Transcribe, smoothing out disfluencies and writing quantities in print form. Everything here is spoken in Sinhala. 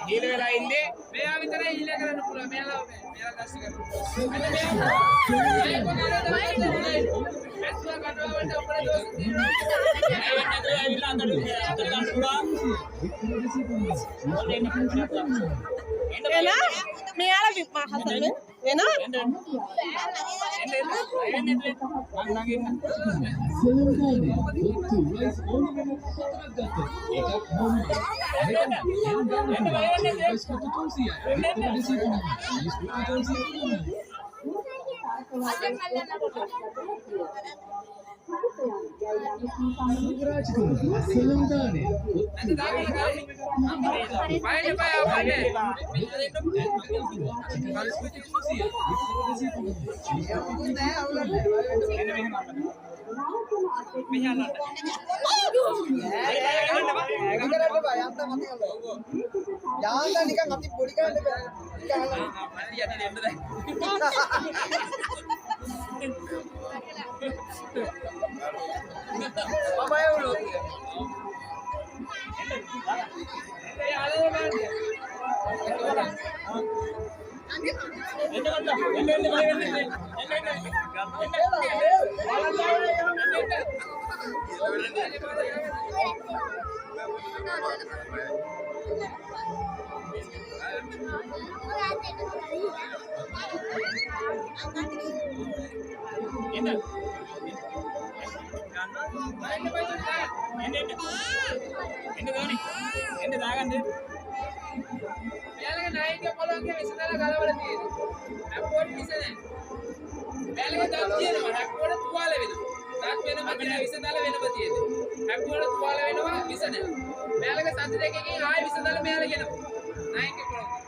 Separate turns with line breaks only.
හීල වෙලා ඉන්නේ
මෙයා විතරයි ඊළ කරන්න පුළුවන් මෙයාලා දැස්ස කරනවා ඇස්වා කඩවලට අපේ දෝෂ
තියෙනවා මෙයාලා හසල
jangan nikah ngati bodi kan apa ya ulo
මෙයාලගේ නායකයා පොළොන්ගේ විසඳලා ගලවලා තියෙනවා. හැප්පුවට විස නැහැ. මෙයාලගේ දත් තියෙනවා. හැප්පුවට තුවාල වෙනවා. දත් වෙනම තියෙන විසඳලා වෙනම තියෙනවා. හැප්පුවට තුවාල වෙනවා විස නැහැ. මෙයාලගේ සති දෙකකින් ආයෙ විසඳලා මෙයාලා ගෙනවා. නායකයා පොළොන්ගේ.